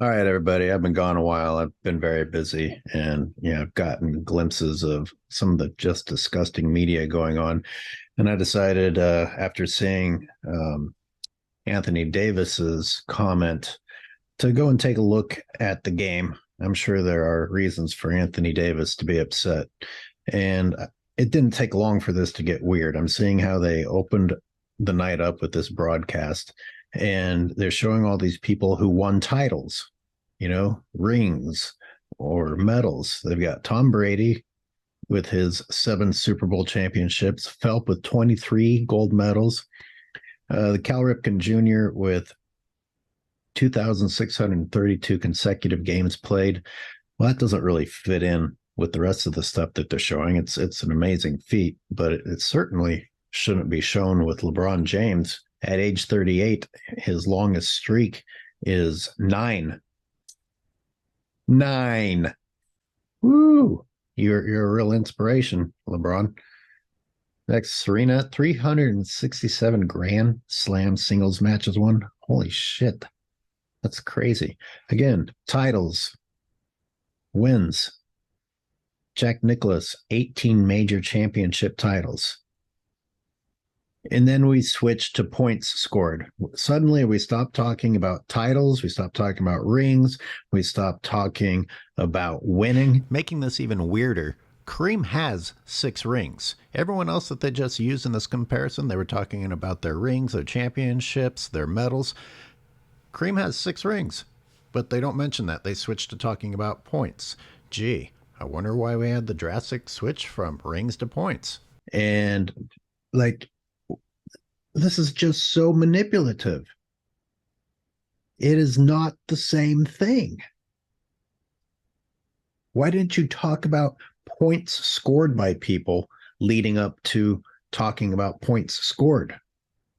All right, everybody. I've been gone a while. I've been very busy and, I've gotten glimpses of some of the just disgusting media going on. And I decided, after seeing Anthony Davis's comment, to go and take a look at the game. I'm sure there are reasons for Anthony Davis to be upset. And it didn't take long for this to get weird. I'm seeing how they opened the night up with this broadcast, and they're showing all these people who won titles, rings or medals. They've got Tom Brady with his 7 Super Bowl championships, Phelps with 23 gold medals, the Cal Ripken Jr. with 2,632 consecutive games played. Well, that doesn't really fit in with the rest of the stuff that they're showing. It's an amazing feat, but it certainly shouldn't be shown with LeBron James at age 38. His longest streak is 9. 9. Woo! You're a real inspiration, LeBron. Next, Serena, 367 Grand Slam singles matches won. Holy shit. That's crazy. Again, titles, wins. Jack Nicklaus, 18 major championship titles. And then we switched to points scored. Suddenly, we stopped talking about titles. We stopped talking about rings. We stopped talking about winning. Making this even weirder, Kareem has 6 rings. Everyone else that they just used in this comparison, they were talking about their rings, their championships, their medals. Kareem has 6 rings, but they don't mention that. They switched to talking about points. Gee, I wonder why we had the drastic switch from rings to points. And this is just so manipulative. It is not the same thing. Why didn't you talk about points scored by people leading up to talking about points scored?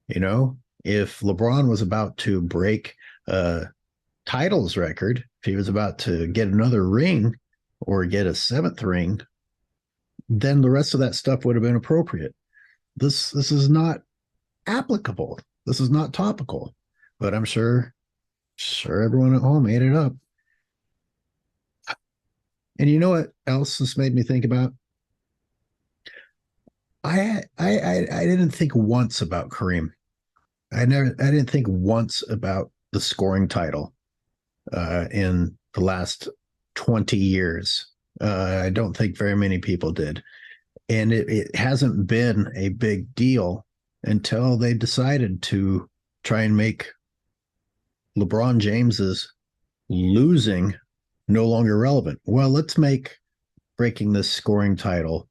If LeBron was about to break a titles record, if he was about to get another ring or get a 7th ring, then the rest of that stuff would have been appropriate. This is not applicable. This is not topical, but I'm sure everyone at home ate it up. And you know what else this made me think about? I didn't think once about Kareem. I didn't think once about the scoring title in the last 20 years. I don't think very many people did. And it hasn't been a big deal until they decided to try and make LeBron James's losing no longer relevant. Well, let's make breaking this scoring title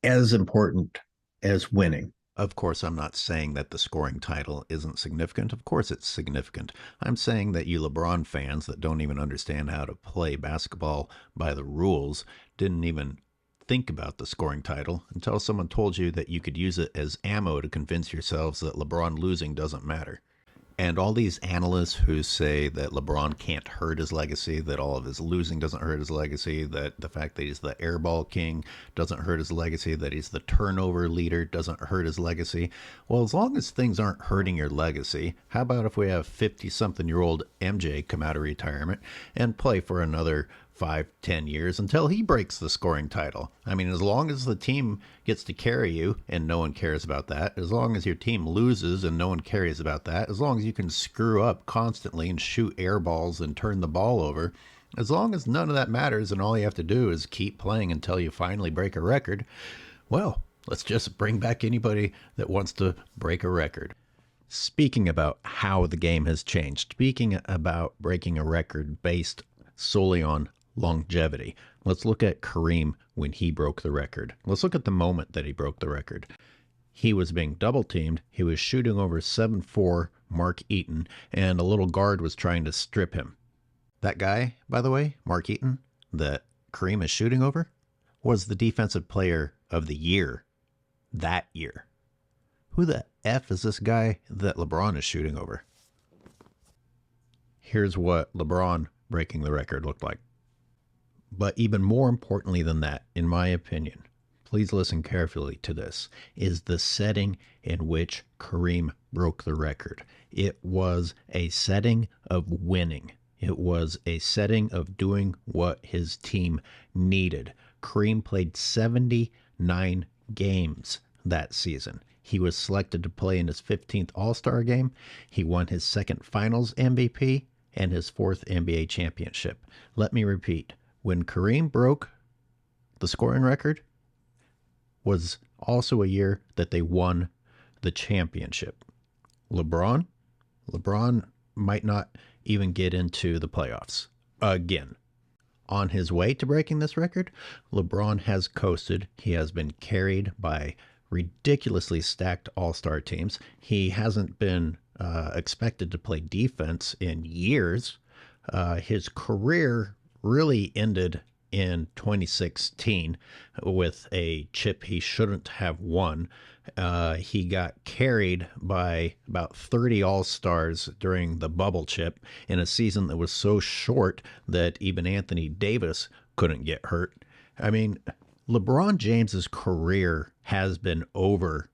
as important as winning. Of course, I'm not saying that the scoring title isn't significant. Of course, it's significant. I'm saying that you LeBron fans that don't even understand how to play basketball by the rules didn't even think about the scoring title until someone told you that you could use it as ammo to convince yourselves that LeBron losing doesn't matter. And all these analysts who say that LeBron can't hurt his legacy, that all of his losing doesn't hurt his legacy, that the fact that he's the airball king doesn't hurt his legacy, that he's the turnover leader doesn't hurt his legacy. Well, as long as things aren't hurting your legacy, how about if we have 50-something-year-old MJ come out of retirement and play for another 5-10 years until he breaks the scoring title? I mean, as long as the team gets to carry you and no one cares about that, as long as your team loses and no one cares about that, as long as you can screw up constantly and shoot air balls and turn the ball over, as long as none of that matters and all you have to do is keep playing until you finally break a record, well, let's just bring back anybody that wants to break a record. Speaking about how the game has changed, speaking about breaking a record based solely on longevity. Let's look at Kareem when he broke the record. Let's look at the moment that he broke the record. He was being double teamed. He was shooting over 7'4" Mark Eaton, and a little guard was trying to strip him. That guy, by the way, Mark Eaton, that Kareem is shooting over, was the defensive player of the year that year. Who the F is this guy that LeBron is shooting over? Here's what LeBron breaking the record looked like. But even more importantly than that, in my opinion, please listen carefully to this, is the setting in which Kareem broke the record. It was a setting of winning. It was a setting of doing what his team needed. Kareem played 79 games that season. He was selected to play in his 15th All Star game. He won his second Finals MVP and his fourth NBA championship. Let me repeat, when Kareem broke the scoring record, was also a year that they won the championship. LeBron might not even get into the playoffs again. On his way to breaking this record, LeBron has coasted. He has been carried by ridiculously stacked all-star teams. He hasn't been expected to play defense in years. His career really ended in 2016 with a chip he shouldn't have won. He got carried by about 30 All-Stars during the bubble chip in a season that was so short that even Anthony Davis couldn't get hurt. I mean, LeBron James's career has been over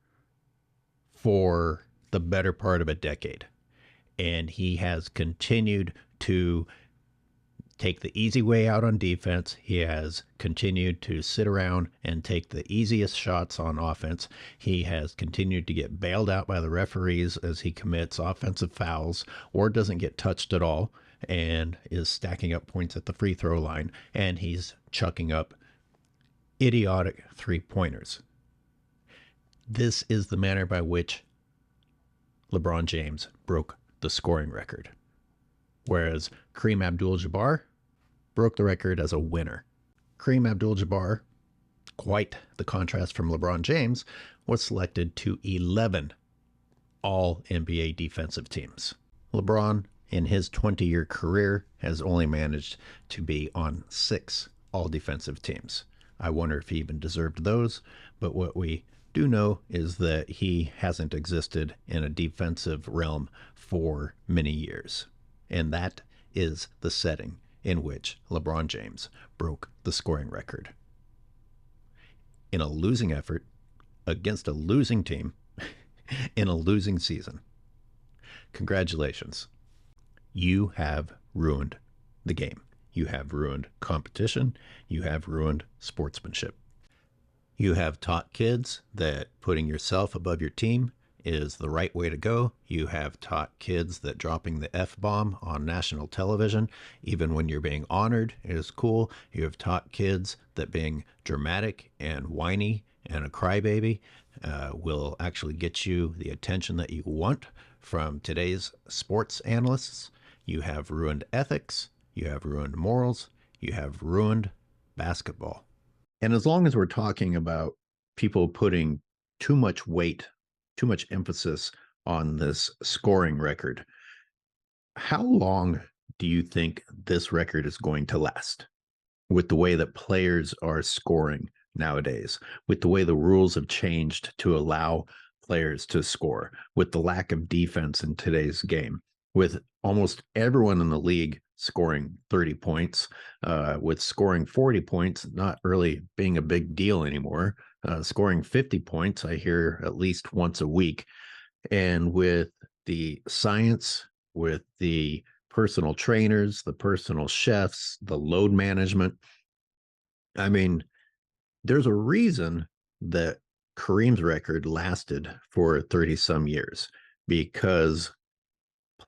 for the better part of a decade, and he has continued to take the easy way out on defense. He has continued to sit around and take the easiest shots on offense. He has continued to get bailed out by the referees as he commits offensive fouls or doesn't get touched at all and is stacking up points at the free throw line. And he's chucking up idiotic three-pointers. This is the manner by which LeBron James broke the scoring record. Whereas Kareem Abdul-Jabbar broke the record as a winner. Kareem Abdul-Jabbar, quite the contrast from LeBron James, was selected to 11 All-NBA defensive teams. LeBron, in his 20-year career, has only managed to be on 6 All-Defensive teams. I wonder if he even deserved those, but what we do know is that he hasn't existed in a defensive realm for many years. And that is the setting in which LeBron James broke the scoring record. In a losing effort, against a losing team, in a losing season. Congratulations. You have ruined the game. You have ruined competition. You have ruined sportsmanship. You have taught kids that putting yourself above your team is the right way to go. You have taught kids that dropping the F-bomb on national television, even when you're being honored, is cool. You have taught kids that being dramatic and whiny and a crybaby will actually get you the attention that you want from today's sports analysts. You have ruined ethics. You have ruined morals. You have ruined basketball. And as long as we're talking about people putting too much weight, too much emphasis on this scoring record, how long do you think this record is going to last? With the way that players are scoring nowadays, with the way the rules have changed to allow players to score, with the lack of defense in today's game, with almost everyone in the league scoring 30 points, with scoring 40 points not really being a big deal anymore. Scoring 50 points, I hear at least once a week. And with the science, with the personal trainers, the personal chefs, the load management, I mean, there's a reason that Kareem's record lasted for 30 some years, because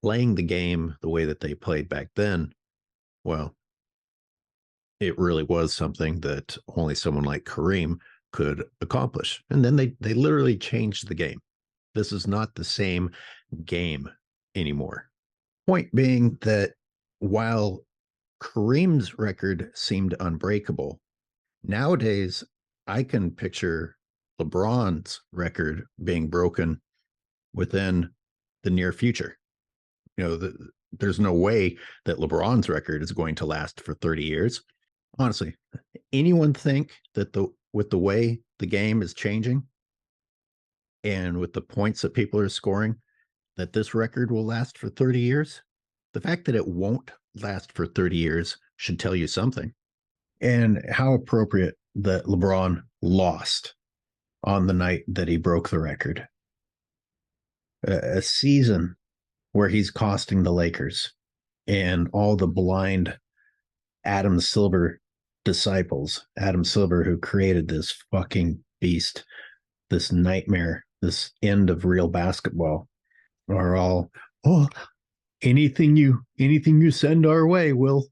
playing the game the way that they played back then, well, it really was something that only someone like Kareem could accomplish. And then they literally changed the game. This is not the same game anymore. Point being that while Kareem's record seemed unbreakable, nowadays I can picture LeBron's record being broken within the near future. There's no way that LeBron's record is going to last for 30 years. Honestly, anyone think that with the way the game is changing and with the points that people are scoring, that this record will last for 30 years? The fact that it won't last for 30 years should tell you something. And how appropriate that LeBron lost on the night that he broke the record. A season where he's costing the Lakers and all the blind Adam Silver disciples, Adam Silver, who created this fucking beast, this nightmare, this end of real basketball, are all, oh, anything you send our way, we'll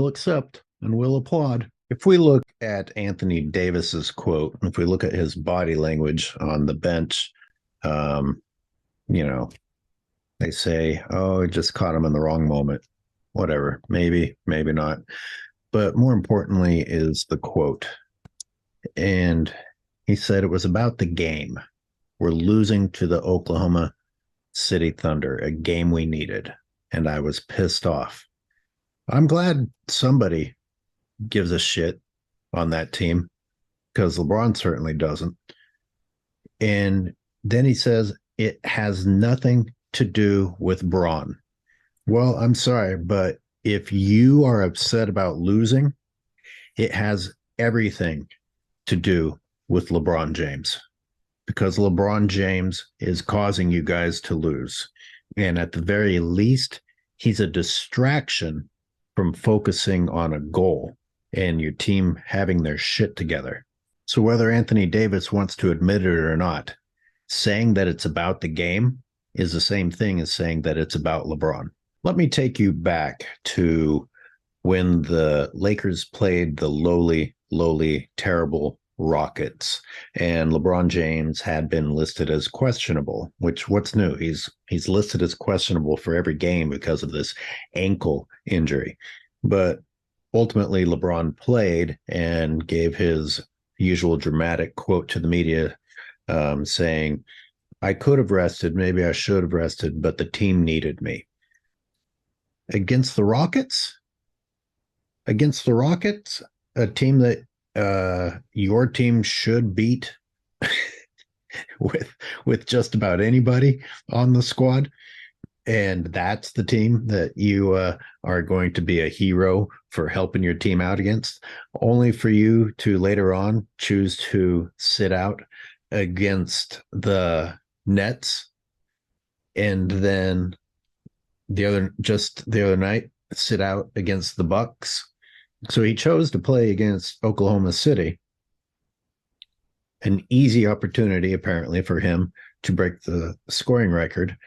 accept and we'll applaud. If we look at Anthony Davis's quote, if we look at his body language on the bench, you know, they say, oh, it just caught him in the wrong moment. Whatever, maybe not. But more importantly is the quote. And he said it was about the game. We're losing to the Oklahoma City Thunder, a game we needed. And I was pissed off. I'm glad somebody gives a shit on that team, because LeBron certainly doesn't. And then he says it has nothing to do with Braun. Well, I'm sorry, but if you are upset about losing, it has everything to do with LeBron James, because LeBron James is causing you guys to lose. And at the very least, he's a distraction from focusing on a goal and your team having their shit together. So whether Anthony Davis wants to admit it or not, saying that it's about the game is the same thing as saying that it's about LeBron. Let me take you back to when the Lakers played the lowly, terrible Rockets, and LeBron James had been listed as questionable, which what's new? He's listed as questionable for every game because of this ankle injury. But ultimately, LeBron played and gave his usual dramatic quote to the media, saying, I could have rested, maybe I should have rested, but the team needed me. Against the Rockets, a team that your team should beat with just about anybody on the squad, and that's the team that you are going to be a hero for helping your team out against, only for you to later on choose to sit out against the Nets, and then the other night sit out against the Bucks. So he chose to play against Oklahoma City, an easy opportunity apparently for him to break the scoring record,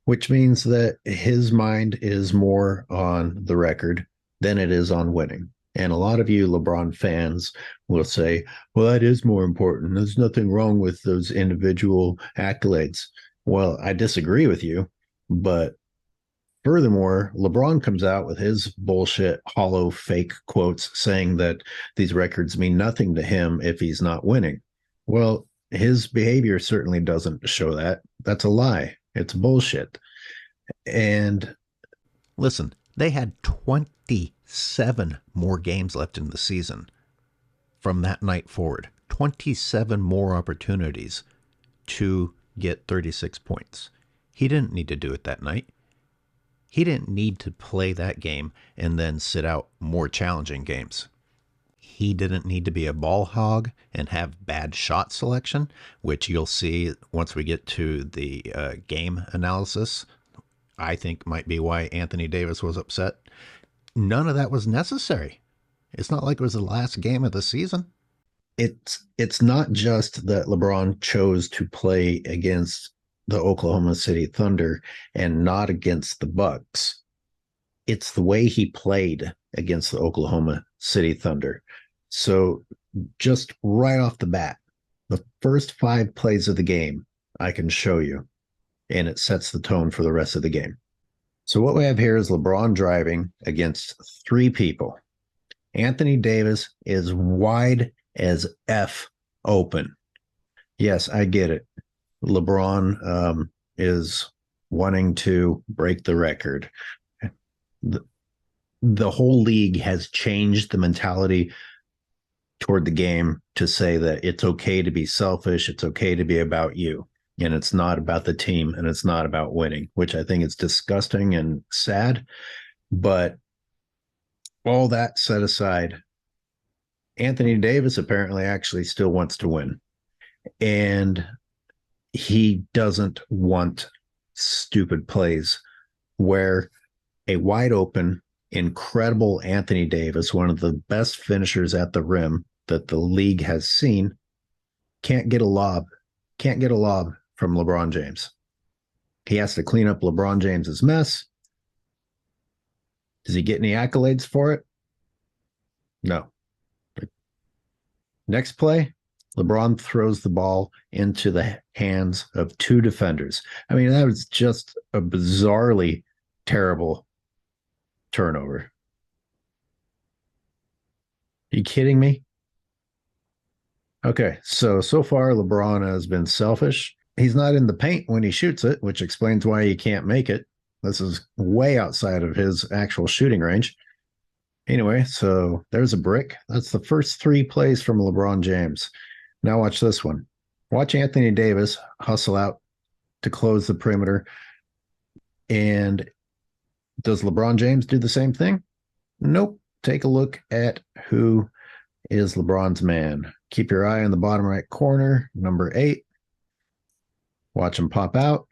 which means that his mind is more on the record than it is on winning. And a lot of you LeBron fans will say, well, that is more important. There's nothing wrong with those individual accolades. Well, I disagree with you, but furthermore, LeBron comes out with his bullshit, hollow, fake quotes saying that these records mean nothing to him if he's not winning. Well, his behavior certainly doesn't show that. That's a lie. It's bullshit. And listen, they had 27 more games left in the season from that night forward. 27 more opportunities to get 36 points. He didn't need to do it that night. He didn't need to play that game and then sit out more challenging games. He didn't need to be a ball hog and have bad shot selection, which you'll see once we get to the game analysis. I think might be why Anthony Davis was upset. None of that was necessary. It's not like it was the last game of the season. It's not just that LeBron chose to play against the Oklahoma City Thunder and not against the Bucks. It's the way he played against the Oklahoma City Thunder. So just right off the bat, the first 5 plays of the game, I can show you, and it sets the tone for the rest of the game. So what we have here is LeBron driving against 3 people. Anthony Davis is wide as F open. Yes, I get it. LeBron is wanting to break the record. The whole league has changed the mentality toward the game to say that it's okay to be selfish, it's okay to be about you, and it's not about the team, and it's not about winning, which I think is disgusting and sad. But all that set aside, Anthony Davis apparently actually still wants to win. And he doesn't want stupid plays where a wide open, incredible Anthony Davis, one of the best finishers at the rim that the league has seen, can't get a lob from LeBron James. He has to clean up LeBron James's mess. Does he get any accolades for it? No. Next play, LeBron throws the ball into the hands of two defenders. I mean, that was just a bizarrely terrible turnover. Are you kidding me? Okay, so far LeBron has been selfish. He's not in the paint when he shoots it, which explains why he can't make it. This is way outside of his actual shooting range. Anyway, so there's a brick. That's the first 3 plays from LeBron James. Now watch this one. Watch Anthony Davis hustle out to close the perimeter. And does LeBron James do the same thing? Nope. Take a look at who is LeBron's man. Keep your eye on the bottom right corner, number 8. Watch him pop out.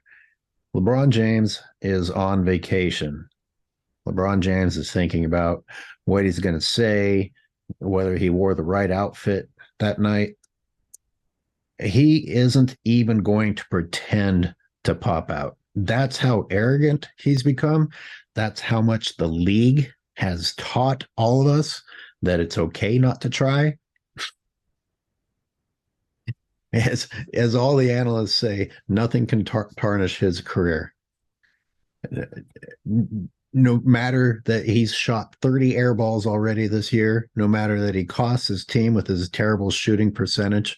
LeBron James is on vacation. LeBron James is thinking about what he's going to say, whether he wore the right outfit that night. He isn't even going to pretend to pop out. That's how arrogant he's become. That's how much the league has taught all of us that it's okay not to try. As all the analysts say, nothing can tarnish his career. No matter that he's shot 30 air balls already this year, no matter that he costs his team with his terrible shooting percentage.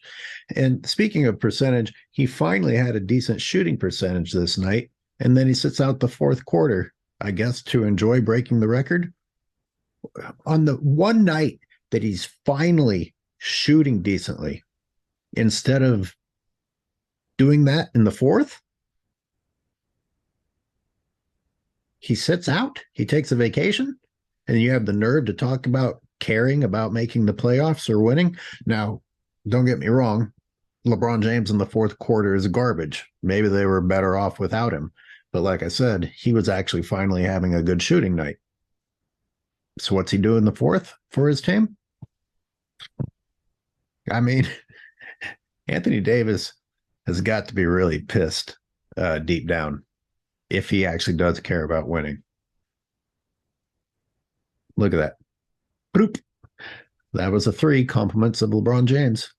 And speaking of percentage, he finally had a decent shooting percentage this night, and then he sits out the fourth quarter, I guess, to enjoy breaking the record. On the one night that he's finally shooting decently, instead of doing that in the fourth, he sits out, he takes a vacation, and you have the nerve to talk about caring about making the playoffs or winning. Now, don't get me wrong, LeBron James in the fourth quarter is garbage. Maybe they were better off without him. But like I said, he was actually finally having a good shooting night. So what's he do in the fourth for his team? I mean, Anthony Davis has got to be really pissed deep down if he actually does care about winning. Look at that. Boop. That was a 3, compliments of LeBron James.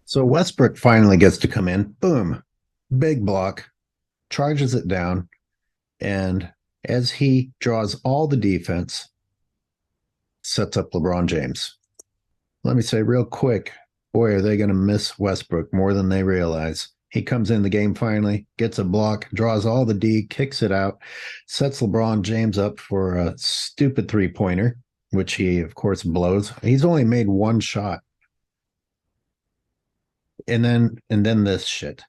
So Westbrook finally gets to come in. Boom. Big block. Charges it down. And as he draws all the defense, sets up LeBron James. Let me say real quick, boy, are they going to miss Westbrook more than they realize. He comes in the game finally, gets a block, draws all the D, kicks it out, sets LeBron James up for a stupid 3-pointer, which he, of course, blows. He's only made 1 shot. And then this shit.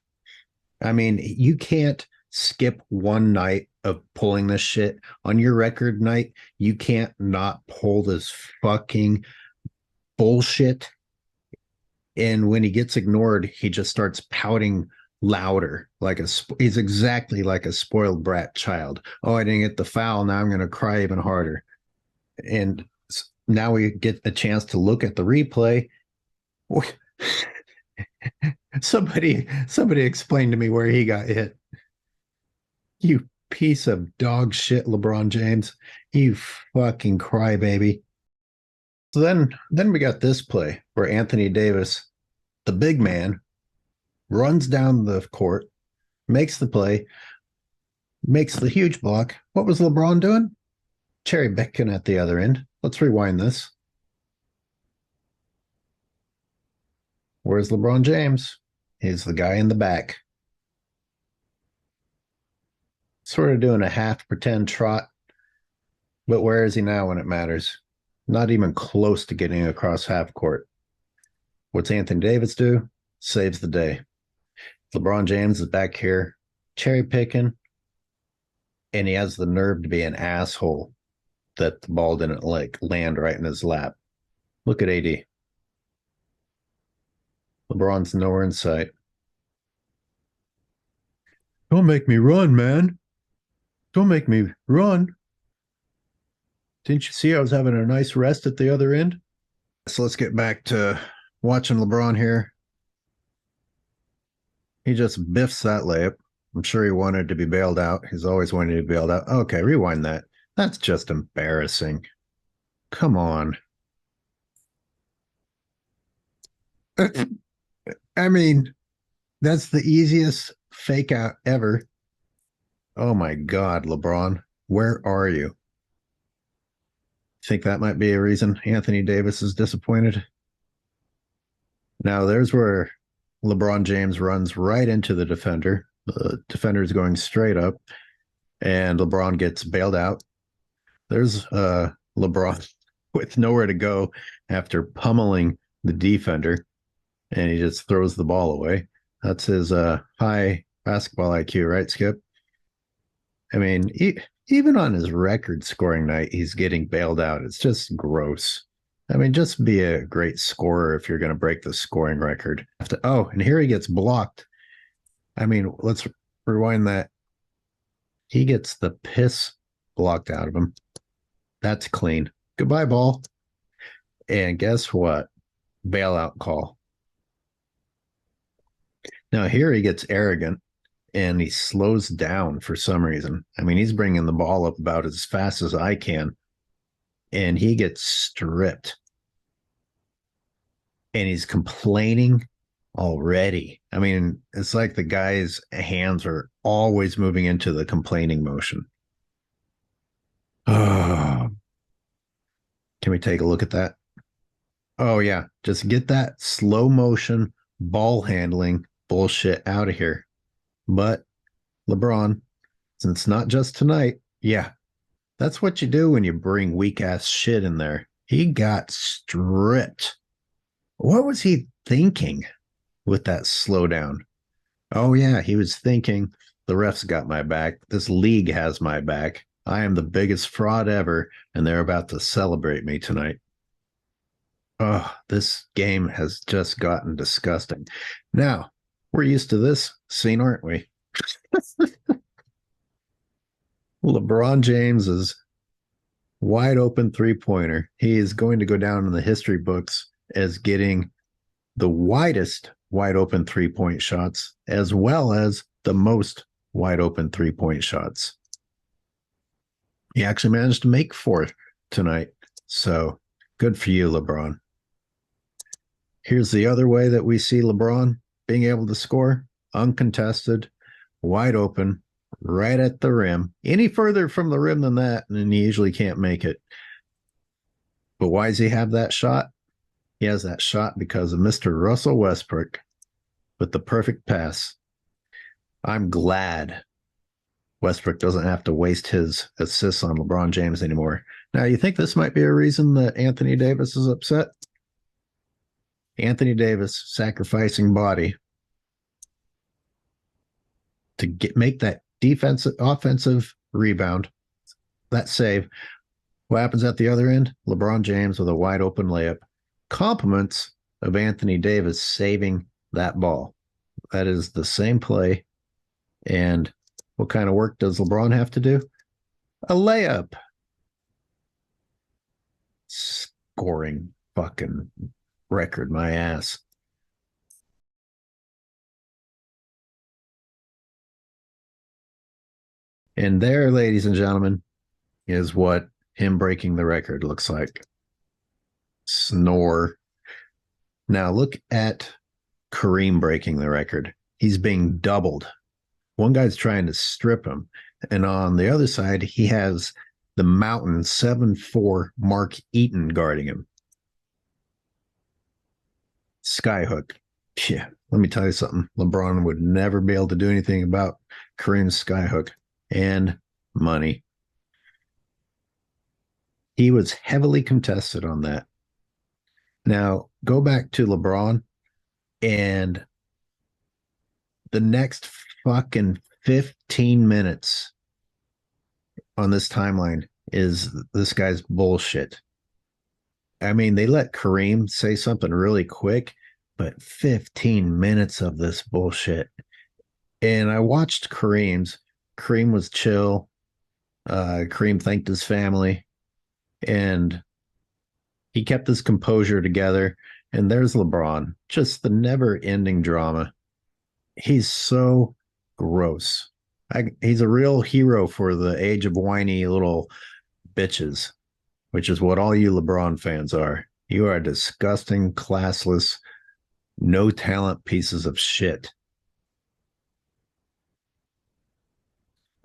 I mean, you can't skip one night of pulling this shit. On your record night, you can't not pull this fucking bullshit. And when he gets ignored, he just starts pouting louder, he's exactly like a spoiled brat child. Oh, I didn't get the foul. Now I'm going to cry even harder. And now we get a chance to look at the replay. Somebody explain to me where he got hit. You piece of dog shit, LeBron James. You fucking crybaby. So then we got this play where Anthony Davis, the big man, runs down the court, makes the play, makes the huge block. What was LeBron doing? Cherry picking at the other end. Let's rewind this. Where's LeBron James? He's the guy in the back. Sort of doing a half pretend trot. But where is he now when it matters? Not even close to getting across half court. What's Anthony Davis do? Saves the day. LeBron James is back here cherry picking, and he has the nerve to be an asshole that the ball didn't land right in his lap. Look at AD. LeBron's nowhere in sight. Don't make me run, man. Don't make me run. Didn't you see I was having a nice rest at the other end? So let's get back to watching LeBron here. He just biffs that layup. I'm sure he wanted to be bailed out. He's always wanted to be bailed out. Okay, rewind that. That's just embarrassing. Come on. I mean, that's the easiest fake out ever. Oh my God, LeBron, where are you? Think that might be a reason Anthony Davis is disappointed? Now, there's where LeBron James runs right into the defender. The defender is going straight up, and LeBron gets bailed out. There's LeBron with nowhere to go after pummeling the defender, and he just throws the ball away. That's his high basketball IQ, right, Skip? I mean, even on his record scoring night, he's getting bailed out. It's just gross. I mean, just be a great scorer if you're going to break the scoring record. Oh, and here he gets blocked. I mean, let's rewind that. He gets the piss blocked out of him. That's clean. Goodbye, ball. And guess what? Bailout call. Now, here he gets arrogant and he slows down for some reason. I mean, he's bringing the ball up about as fast as I can, and he gets stripped. And he's complaining already. I mean, it's like the guy's hands are always moving into the complaining motion. Oh, can we take a look at that? Oh, yeah. Just get that slow motion ball handling bullshit out of here. But LeBron, since not just tonight, yeah, that's what you do when you bring weak ass shit in there. He got stripped. What was he thinking with that slowdown? Oh, yeah, he was thinking the refs got my back. This league has my back. I am the biggest fraud ever, and they're about to celebrate me tonight. Oh, this game has just gotten disgusting. Now, we're used to this scene, aren't we? LeBron James is wide open three-pointer. He is going to go down in the history books as getting the widest wide open three-point shots, as well as the most wide open three-point shots. He actually managed to make 4 tonight. So good for you, LeBron. Here's the other way that we see LeBron being able to score: uncontested, wide open, right at the rim. Any further from the rim than that, and he usually can't make it. But why does he have that shot? He has that shot because of Mr. Russell Westbrook with the perfect pass. I'm glad Westbrook doesn't have to waste his assists on LeBron James anymore. Now, you think this might be a reason that Anthony Davis is upset? Anthony Davis sacrificing body to make that offensive rebound, that save. What happens at the other end? LeBron James with a wide open layup. Compliments of Anthony Davis saving that ball. That is the same play. And what kind of work does LeBron have to do? A layup. Scoring fucking record, my ass. And there, ladies and gentlemen, is what him breaking the record looks like. Snore. Now look at Kareem breaking the record. He's being doubled. One guy's trying to strip him. And on the other side, he has the mountain 7'4" Mark Eaton guarding him. Skyhook. Yeah, let me tell you something. LeBron would never be able to do anything about Kareem's skyhook. And money. He was heavily contested on that. Now, go back to LeBron, and the next fucking 15 minutes on this timeline is this guy's bullshit. I mean, they let Kareem say something really quick, but 15 minutes of this bullshit. And I watched Kareem's. Kareem was chill. Kareem thanked his family, and he kept his composure together. And there's LeBron, just the never ending drama. He's so gross. He's a real hero for the age of whiny little bitches, which is what all you LeBron fans are. You are disgusting, classless, no talent pieces of shit.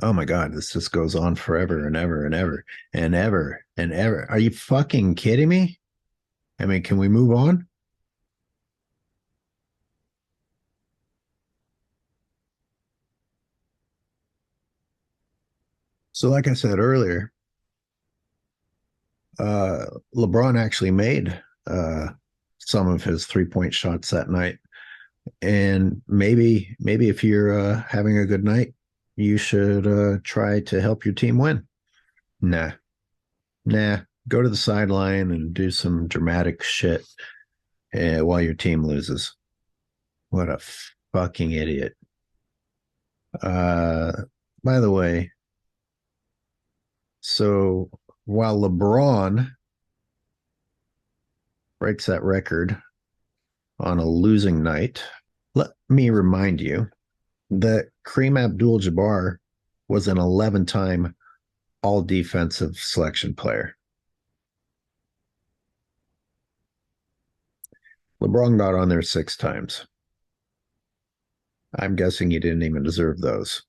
Oh my God, this just goes on forever and ever and ever and ever and ever. Are you fucking kidding me? I mean, can we move on? So, like I said earlier, uh, LeBron actually made uh, some of his 3-point shots that night. And maybe if you're having a good night, you should try to help your team win. Nah, nah. Go to the sideline and do some dramatic shit while your team loses. What a fucking idiot. Uh, by the way, so while LeBron breaks that record on a losing night, let me remind you that Kareem Abdul Jabbar was an 11-time all defensive selection player. LeBron got on there 6 times. I'm guessing he didn't even deserve those.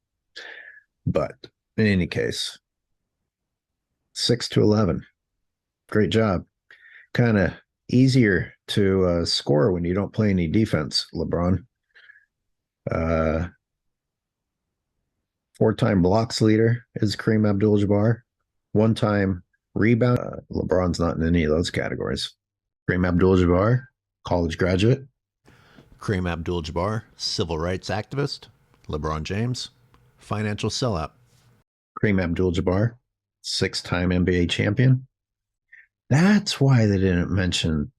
But in any case, 6 to 11. Great job. Kind of easier to score when you don't play any defense, LeBron. 4-time blocks leader is Kareem Abdul-Jabbar. 1-time rebound. LeBron's not in any of those categories. Kareem Abdul-Jabbar, college graduate. Kareem Abdul Jabbar, civil rights activist. LeBron James, financial sellout. Kareem Abdul-Jabbar, 6-time NBA champion. That's why they didn't mention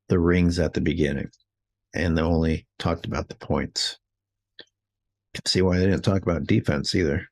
the rings at the beginning, and they only talked about the points. Can see why they didn't talk about defense either.